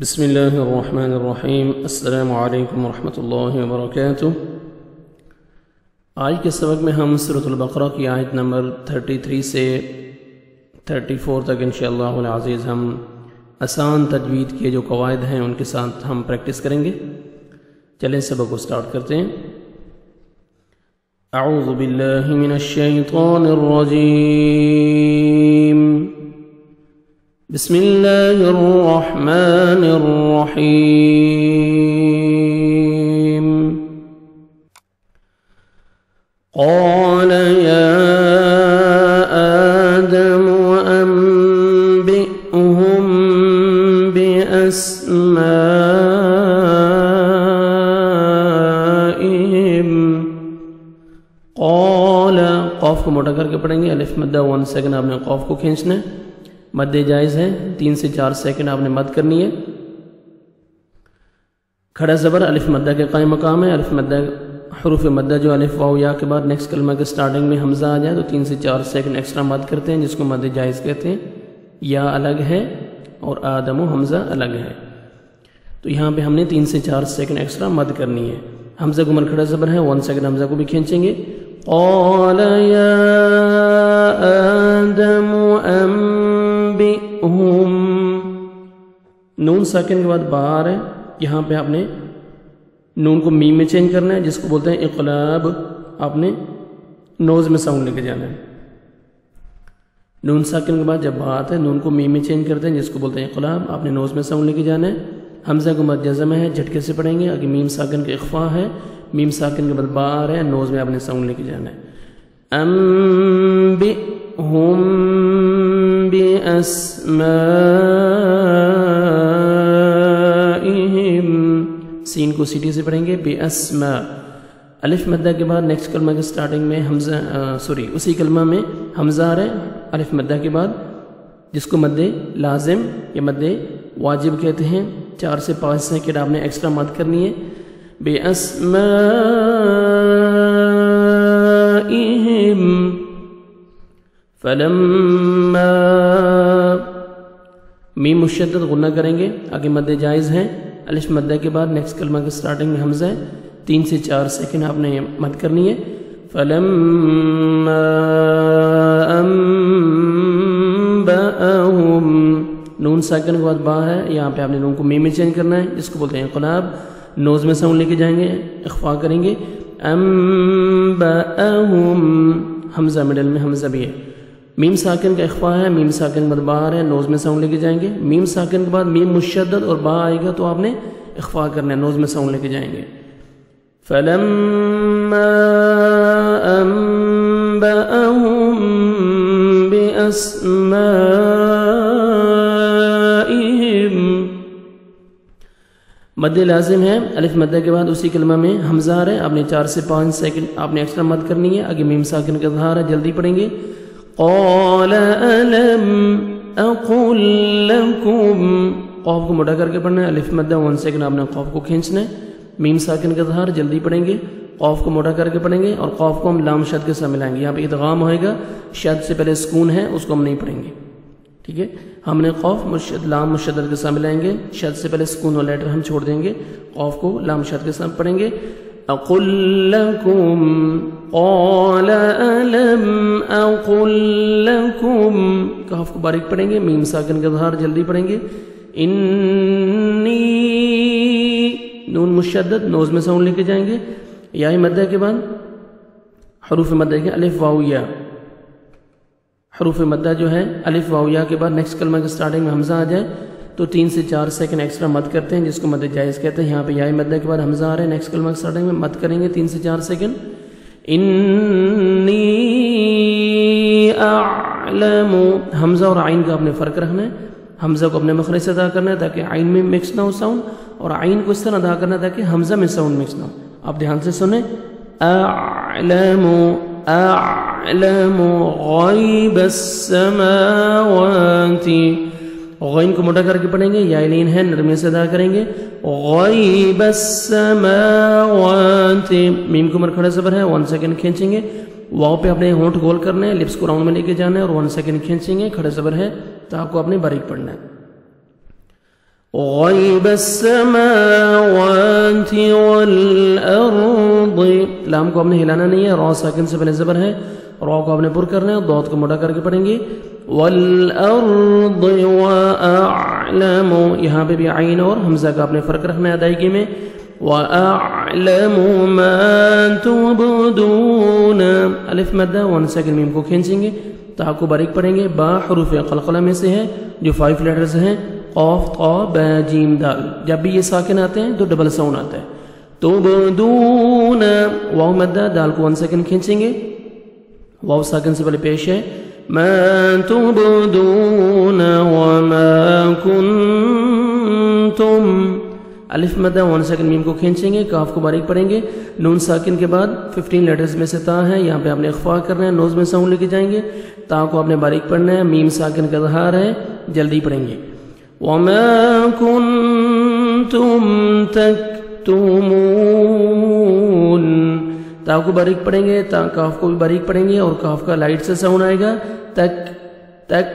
بسم اللہ الرحمن الرحیم۔ السلام علیکم ورحمۃ اللہ وبرکاتہ۔ آج کے سبق میں ہم سورۃ البقرہ کی آیت نمبر 33 سے 34 تک انشاءاللہ العزیز ہم آسان تجوید کے جو قواعد ہیں ان کے ساتھ ہم پریکٹس کریں گے۔ چلیں سبق کو سٹارٹ کرتے ہیں۔ اعوذ باللہ من الشیطان الرجیم، بسم اللہ الرحمن الرحیم۔ قال یا آدم انبئهم باسمائهم۔ قال، قاف کو موٹا کر کے پڑھیں گے، الف مدہ 1 سیکنڈ آپ نے قاف کو کھینچنا ہے، مد جائز ہے، 3 سے 4 سیکنڈ آپ نے مد کرنی ہے۔ کھڑا زبر الف مدہ کے قائم مقام ہے، الف مدہ حروف مدہ جو الف واو یا کے بعد نیکسٹ کلمہ کے سٹارٹنگ میں حمزہ آ جائے تو 3 سے 4 سیکنڈ ایکسٹرا مد کرتے ہیں، جس کو مد جائز کہتے ہیں۔ یا الگ ہے اور آدم و حمزہ الگ ہے، تو یہاں پہ ہم نے 3 سے 4 سیکنڈ ایکسٹرا مد کرنی ہے۔ حمزہ کو کھڑا زبر ہے، 1 سیکنڈ حمزہ کو بھی کھینچیں گے۔ قال یا آدم انبئهم، نون ساکن کے بعد با آ رہا ہے، یہاں پہ آپ نے نون کو میم میں چینج کرنا ہے، جس کو بولتے ہیں اقلاب۔ آپ نے نوز میں ساؤنڈ لے کے جانا ہے۔ نون ساکن کے بعد جب با آتا ہے نون کو میم میں چینج کرتے ہیں، جس کو بولتے ہیں اقلاب۔ آپ نے نوز میں ساؤنڈ لے کے جانا ہے۔ حمزہ کو مد جزم ہے، جھٹکے سے پڑھیں گے، آگے میم ساکن کا اخفا ہے، میم ساکن کے بعد با آ رہا ہے، نوز میں آپ نے ساؤنڈ لے کے جانا ہے۔ انبئهم باسمائهم، سین کو سیٹی سے پڑھیں گے، باسماء۔ الف مدہ کے بعد نیکسٹ کلمہ کے سٹارٹنگ میں حمزہ اسی کلمہ میں حمزہ آ رہا ہے الف مدہ کے بعد، جس کو مد لازم یا مد واجب کہتے ہیں۔ 4 سے 5 سیکنڈ آپ نے ایکسٹرا مد کرنی ہے۔ باسمائهم فلما، میم مشدد غنہ کریں گے، آگے مد جائز ہے، الف مدہ کے بعد نیکسٹ کلمہ کے سٹارٹنگ میں حمزہ ہے، 3 سے 4 سیکنڈ آپ نے مد کرنی ہے۔ فلما انبأهم، نون ساکن کے بعد با ہے، یہاں پہ آپ نے نون کو میم میں چینج کرنا ہے، جس کو بولتے ہیں انقلاب۔ نوز میں ساؤنڈ لے کے جائیں گے، اخفا کریں گے۔ انبأهم، حمزہ مڈل میں حمزہ بھی ہے، میم ساکن کا اخفا ہے، میم ساکن کے بعد با آ رہا ہے، نوز میں ساؤنڈ لے کے جائیں گے۔ میم ساکن کے بعد میم مشدد اور با آئے گا تو آپ نے اخفا کرنا ہے، نوز میں ساؤنڈ لے کے جائیں گے۔ فلما انبأهم باسمائهم، مد لازم ہے، الف مدہ کے بعد اسی کلمہ میں حمزہ آ رہا ہے، آپ نے 4 سے 5 سیکنڈ آپ نے ایکسٹرا مد کرنی ہے، آگے میم ساکن کا اظہار ہے، جلدی پڑھیں گے۔ قال الم اقل لكم، قاف کو موٹا کر کے پڑھنا ہے، الف مدہ 1 سیکنڈ آپ نے قاف کو کھینچنا ہے، میم ساکن کا اظہار، جلدی پڑھیں گے، قاف کو موٹا کر کے پڑھیں گے، اور قاف کو ہم لام شد کے ساتھ ملائیں گے۔ یہاں پہ ادغام ہوئے گا، شد سے پہلے سکون ہے، اس کو ہم نہیں پڑھیں گے، ٹھیک ہے۔ ہم نے قاف لام مشدد کے ساتھ ملائیں گے، شد سے پہلے سکون اور لیٹر ہم چھوڑ دیں گے، قاف کو لام شد کے ساتھ پڑھیں گے۔ اقل لكم، قال الم اقل لكم، قاف کو باریک پڑھیں گے، میم ساکن کا اظہار، جلدی پڑھیں گے۔ انی، نون مشدد، نوز میں ساؤنڈ لے کے جائیں گے، یا مدہ کے بعد حروف مدہ کے الف واو یا، حروف مدہ جو ہے الف واو یا کے بعد نیکسٹ کلمہ کے سٹارٹنگ میں حمزہ آ جائے تو 3 سے 4 سیکنڈ ایکسٹرا مد کرتے ہیں، جس کو مد جائز کہتے ہیں۔ یہاں پہ یا مدہ کے بعد حمزہ آ رہا ہے، نیکسٹ کلمہ کے سٹارٹنگ میں مد کریں گے 3 سے 4 سیکنڈ۔ انی اعلم، حمزہ اور عین کا آپ نے فرق رکھنا ہے، حمزہ کو اپنے مخرج سے ادا کرنا ہے تاکہ عین میں مکس نہ ہو ساؤنڈ، اور عین کو اس طرح ادا کرنا ہے تاکہ حمزہ میں ساؤنڈ مکس نہ ہو۔ آپ دھیان سے سنیں، اعلم اعلم غیب السماوات، غین کو موٹا کر کے پڑھیں گے، یا لین ہے، نرمی سے ادا کریں گے، غیب السماوات، میم کو کھڑا زبر ہے، 1 سیکنڈ کھینچیں گے، واؤ پہ اپنے ہونٹ گول کرنا ہے، لپس کو راؤنڈ میں لے کے جانا ہے، اور 1 سیکنڈ کھینچیں گے، کھڑے زبر ہے تو آپ کو اپنے باریک پڑھنا ہے۔ غیب السماوات والارض، لام کو ہم نے ہلانا نہیں ہے، را ساکن سے پہلے زبر ہے، را کو آپ نے پر کرنا ہے، ضاد کو موٹا کر کے پڑھیں گے، والارض واعلم، یہاں پہ بھی عین اور حمزہ کا آپ نے فرق رکھنا ہے ادائیگی میں، واعلم ما تبدون، الف مدہ 1 سیکنڈ میم کو کھینچیں گے، تا کو باریک پڑھیں گے، با حروف قلقلہ میں سے ہے جو 5 لیٹرز ہیں، قاف طا با جیم دال، جب بھی یہ ساکن آتے ہیں تو ڈبل ساؤنڈ آتا ہے، تبدون، واو مدہ دال کو 1 سیکنڈ کھینچیں گے، واو ساکن سے پہلے پیش ہے، ما تبدون وما کنتم، الف مدہ 1 سیکنڈ میم کو کھینچیں گے، کاف کو باریک پڑھیں گے، نون ساکن کے بعد 15 لیٹرز میں سے تا ہے، یہاں پہ آپ نے اخفا کرنا ہے، نوز میں ساؤنڈ لے کے جائیں گے، تا کو آپ نے باریک پڑھنا ہے، میم ساکن کا اظہار ہے، جلدی پڑھیں گے، وما کنتم تکتمون، تا کو باریک پڑھیں گے، تا کاف کو بھی باریک پڑھیں گے اور کاف کا لائٹ سے ساؤنڈ آئے گا، تک تک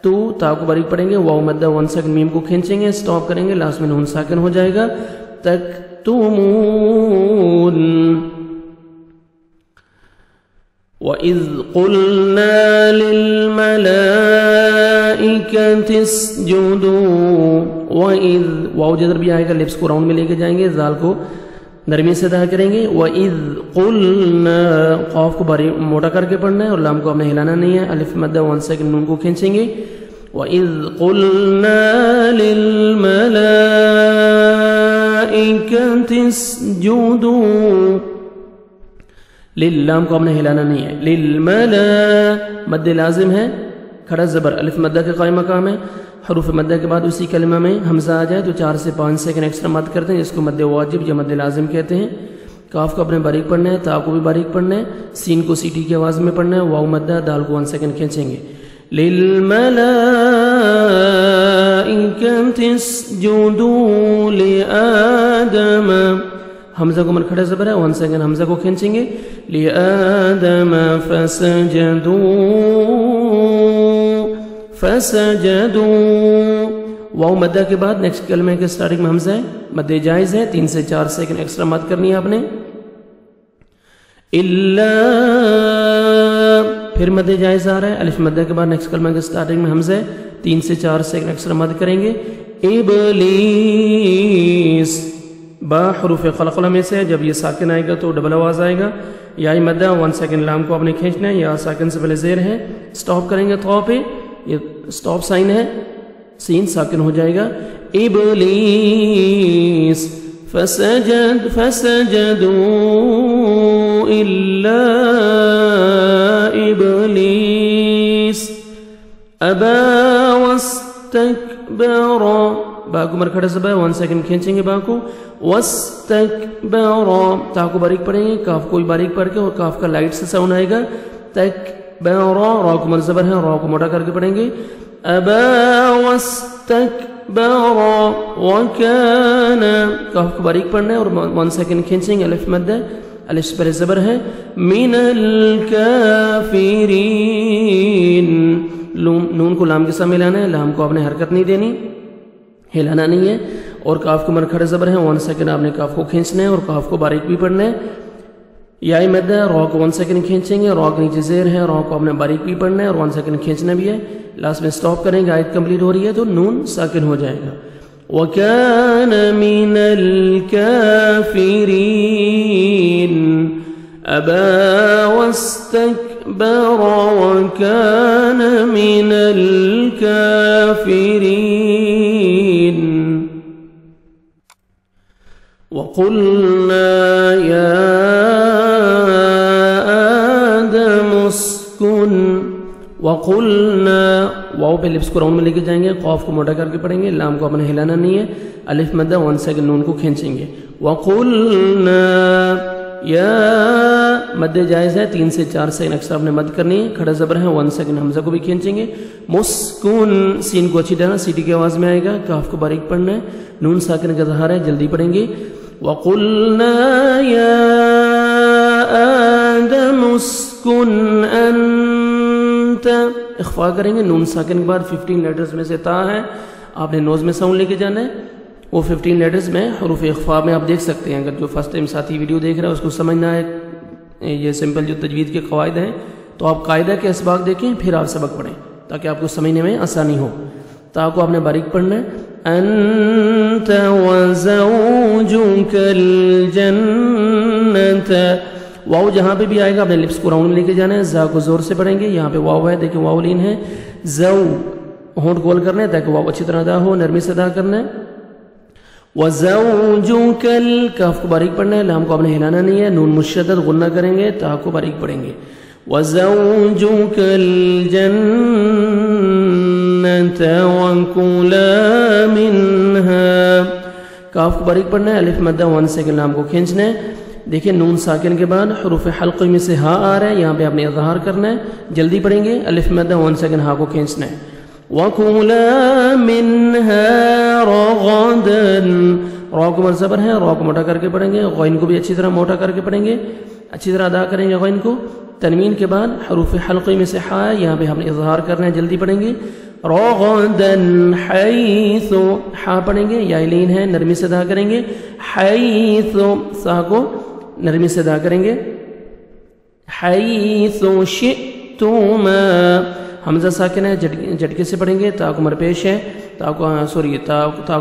تو، تا کو باریک پڑھیں گے، واو مدہ 1 سیکنڈ میم کو کھینچیں گے، سٹاپ کریں گے، لاسٹ میں نون ساکن ہو جائے گا، تکتمون، وَإِذْ قُلْنَا لِلْمَلَائِكَةِ اسْجُدُوا، وَإِذْ، واو جدر بھی آئے گا، لپس کو راؤنڈ میں لے کے جائیں گے، زال کو نرمی سے ادا کریں گے، وَإِذْ قُلْنَا، قاف کو باری موٹا کر کے پڑھنا ہے اور لام کو آپ نے ہلانا نہیں ہے، الف مدہ 1 سیکنڈ نون کو کھینچیں گے، وَإِذْ قُلْنَا لِلْمَلَائِكَةِ اسْجُدُوا، لام کو ہم نے ہلانا نہیں ہے، للملا، مد لازم ہے، کھڑا زبر، الف مدہ کے قائم مقام ہے، حروف مدہ کے بعد اسی کلمہ میں حمزہ آ جائے تو 4 سے 5 سیکنڈ ایکسٹرا مد کرتے ہیں، جس کو مد واجب یا مد لازم کہتے ہیں، کاف کو اپنے باریک پڑھنا ہے، تا کو بھی باریک پڑھنا ہے، سین کو سیٹی کی آواز میں پڑھنا ہے، واو مدہ، دال کو 1 سیکنڈ کھینچیں گے، للملائکۃ اسجدوا لآدم، حمزہ کو کھڑا زبر ہے، 1 سیکنڈ حمزہ کو کھینچیں گے، لآدم فسجدوا، واو مدہ کے بعد نیکسٹ کلمے کے سٹارٹنگ میں حمزہ ہے، مد جائز ہے، 3 سے 4 سیکنڈ ایکسٹرا مد کرنی ہے آپ نے، الا، پھر مد جائز آ رہا ہے، الف مدہ کے بعد نیکسٹ کلمے کے سٹارٹنگ میں حمزہ ہے، 3 سے 4 سیکنڈ ایکسٹرا مد کریں گے، ابلیس، با حروف قلقلہ میں سے، جب یہ ساکن آئے گا تو ڈبل آواز آئے گا، یا مدہ 1 سیکنڈ لام کو آپ نے کھینچنا ہے، یا ساکن سے پہلے زیر ہے، سٹاپ کریں گے تو پہ، یہ سٹاپ سائن ہے، سین ساکن ہو جائے گا، ابلیس فسجدوا الا ابلیس ابا واستکبر، با کو مرکھڑا زبر 1 سیکنڈ کھینچیں گے، با کو، واستکبر، تا کو باریک پڑھیں گے، کاف کو بھی باریک پڑھ کے اور کاف کا لائٹ سے ساؤنڈ آئے گا، تکبر، را کو مرزبر ہے، را کو موٹا کر کے پڑھیں گے، ابا واستکبر وکان، کاف کو باریک پڑھنا ہے اور 1 سیکنڈ کھینچیں گے، الف مدہ، الف پر زبر ہے، من الکافرین، نون کو لام کے ساتھ ملانا ہے، لام کو آپ نے حرکت نہیں دینی، ہلانا نہیں ہے، اور کاف کو مرکھڑا زبر ہے، 1 سیکنڈ آپ نے کاف کو کھینچنا ہے اور کاف کو باریک بھی پڑھنا ہے، یا مدہ، را کو 1 سیکنڈ کھینچیں گے، را کے نیچے زیر ہے، را کو آپ نے باریک بھی پڑھنا ہے اور 1 سیکنڈ کھینچنا بھی ہے، لاسٹ میں سٹاپ کریں گے، آیت کمپلیٹ ہو رہی ہے تو نون ساکن ہو جائے گا، وَكَانَ مِنَ الْكَافِرِينَ أَبَى وَاسْتَكْبَرَ وَكَانَ مِنَ الْكَافِرِينَ وَقُلْنَا يَا آدَمُ اسْكُنْ وَقُلْنَا واو پہ لپس کو راؤنڈ میں لے کے جائیں گے، قاف کو موٹا کر کے پڑھیں گے، لام کو اپنے ہلانا نہیں ہے، الف مدہ 1 سیکنڈ نون کو کھینچیں گے، وَقُلْنَا یا مد جائز ہے، 3 سے 4 سیکنڈ ایکسٹرا آپ نے مد کرنی ہے، کھڑا زبر ہے، 1 سیکنڈ حمزہ کو بھی کھینچیں گے، مسکن، سین کو اچھی طرح سیٹی کی آواز میں آئے گا، کاف کو باریک پڑھنا ہے، نون ساکن کا اظہار ہے، جلدی پڑھیں گے، وَقُلْنَا يَا آدَمُ اسْكُنْ أَنْتَ، اخفا کریں گے، نون ساکن کے بعد 15 لیٹرز میں سے تا ہے، آپ نے نوز میں ساؤنڈ لے کے جانا ہے. وہ 15 لیٹرز میں حروف اخفاء میں آپ دیکھ سکتے ہیں. اگر جو فرسٹ ٹائم ساتھی ویڈیو دیکھ رہا ہے اس کو سمجھنا ہے یہ سمپل جو تجوید کے قواعد ہیں تو آپ قاعدہ کے اسباق دیکھیں پھر آپ سبق پڑھیں تاکہ آپ کو سمجھنے میں آسانی ہو. تا کو آپ نے باریک پڑھنا ہے. انت وزوجک الجنت. واو جہاں پہ بھی آئے گا آپ نے لپس کو راؤنڈ میں لے کے جانا ہے. زا کو زور سے پڑھیں گے. یہاں پہ واو ہے دیکھیں واو لین ہے. زو ہونٹ گول کرنا ہے تاکہ واو اچھی طرح ادا ہو, نرمی سے ادا کرنا ہے. وزوجک کاف کو باریک پڑھنا ہے. لام کو آپ نے ہلانا نہیں ہے. نون مشدد غنہ کریں گے. تا کو باریک پڑھیں گے. وزوجک الجنت وکلا منها. کاف کو باریک پڑھنا ہے. الف مدہ 1 سیکنڈ لام کو کھینچنا ہے. دیکھیں نون ساکن کے بعد حروف حلقی میں سے ہا آ رہا ہے. یہاں پہ آپ نے اظہار کرنا ہے. جلدی پڑھیں گے. الف مدہ 1 سیکنڈ ہا کو کھینچنا ہے. وَكُلَا مِنْهَا رَغَدًا. را کو مرزبر ہے. را کو موٹا کر کے پڑھیں گے. غین کو بھی اچھی طرح موٹا کر کے پڑھیں گے. اچھی طرح ادا کریں گے غین کو. تنوین کے بعد حروف حلقی میں سے ہا ہے. یہاں پہ ہم نے اظہار کرنا ہے. جلدی پڑھیں گے. رَغَدًا حَيْثُ. ہا پڑھیں گے. یا لین ہے نرمی سے ادا کریں گے. حَيْثُ. سا کو نرمی سے ادا کریں گے. حَيْثُ شِئْتُمَا. حمزہ ساکن ہے. جھٹکے سے پڑھیں گے. تا کو مرپیش ہے. تا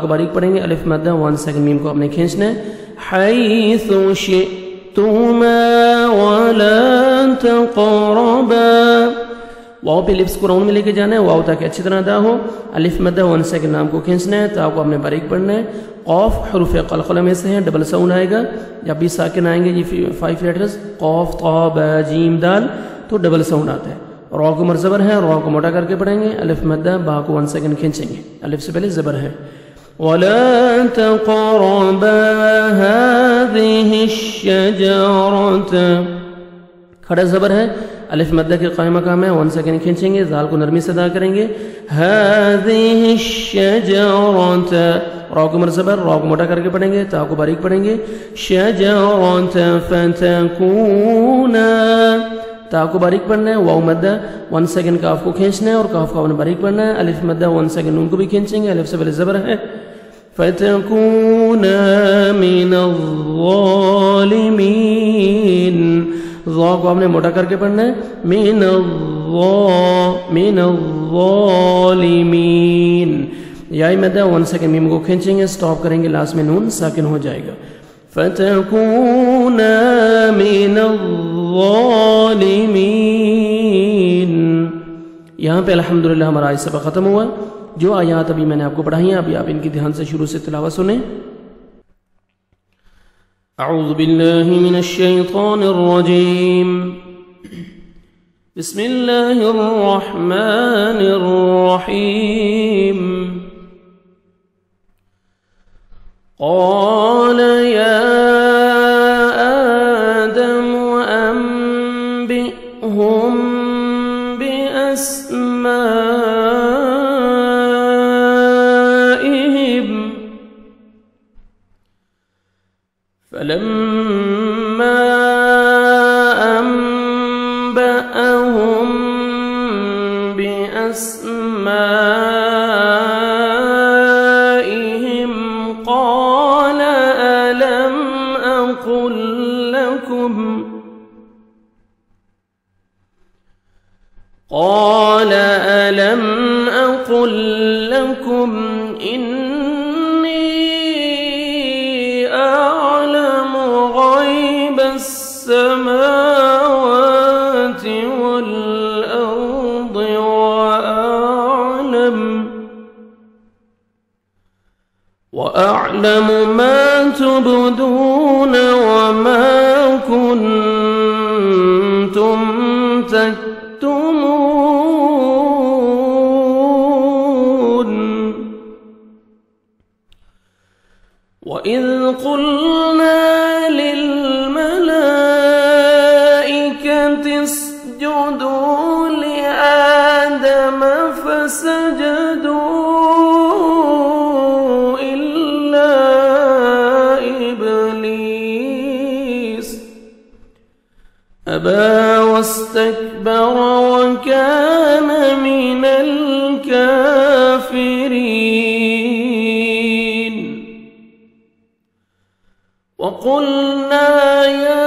کو باریک پڑھیں گے. الف مدہ 1 سیکنڈ میم کو آپ نے کھینچنا ہے. حَيْثُ شِئْتُمَا وَلَا تَقْرَبَا. واو پہ لپس کو راؤنڈ میں لے کے جانا ہے. واو تاکہ اچھی طرح ادا ہو. الف مدہ 1 سیکنڈ نام کو کھینچنا ہے. تا کو آپ نے باریک پڑھنا ہے. قاف حروف قلقلہ میں سے ہے. ڈبل ساؤنڈ آئے گا. جب بھی ساکن آئیں گے یہ 5 لیٹرز قاف طا با جیم دال تو ڈبل ساؤنڈ آتا ہے. را کو مرزبر ہے. را کو موٹا کر کے پڑھیں گے. الف مدہ با کو 1 سیکنڈ کھینچیں گے. الف سے پہلے زبر ہے. وَلَا تَقْرَبَا هَذِهِ الشَّجَرَةَ. کھڑا زبر ہے. الف مدہ کے قائم مقام ہے. 1 سیکنڈ کھینچیں گے. زال کو نرمی سے ادا کریں گے. هَذِهِ الشَّجَرَةَ. را کو مرزبر. را کو موٹا کر کے پڑھیں گے. تا کو باریک پڑھیں گے. شَجَرَةَ فَتَكُونَا. تا کو باریک پڑھنا ہے. واو مدہ 1 سیکنڈ کاف کو کھینچنا ہے اور کاف کو باریک پڑھنا ہے. الف مدہ 1 سیکنڈ نون کو بھی کھینچیں گے. الف سے پہلے زبر ہے. فَتَكُونَ مِنَ الظَّالِمِينَ. ظا کو آپ نے موٹا کر کے پڑھنا ہے. مِنَ الظَّالِمِينَ. یائی مدہ 1 سیکنڈ میم کو کھینچیں گے. سٹاپ کریں گے. لاسٹ میں نون ساکن ہو جائے گا. فَتَكُونَ مِنَ الظَّالِمِينَ. یہاں پہ الحمدللہ ہمارا آج سبق ختم ہوا. جو آیات ابھی میں نے آپ کو پڑھائی ہیں ابھی آپ ان کی دھیان سے شروع سے تلاوت سنیں. اعوذ باللہ من الشیطان الرجیم. بسم اللہ الرحمن الرحیم. قال یا آدم انبئهم بأسمائهم فلما أنبأهم بأسمائهم قال ألم أقل لكم إني أعلم غيب السماوات والأرض وأعلم ما تبدون وما كنتم تكتمون. وإذ قلنا للملائكة اسجدوا لآدم فسجدوا إلا إبليس أبى واستكبر وكان من الكافرين. وقلنا يا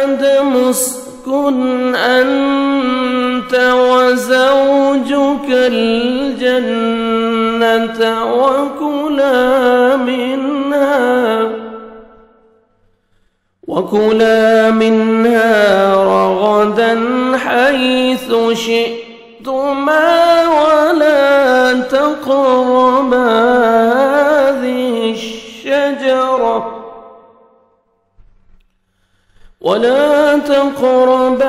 آدم اسكن أنت وزوجك الجنة وكلا منها رغدا حيث شئتما ولا تقربا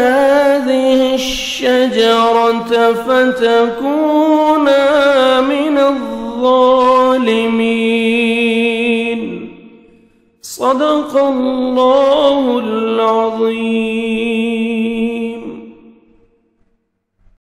هذه الشجرة فتكونا من الظالمين. صدق الله العظيم.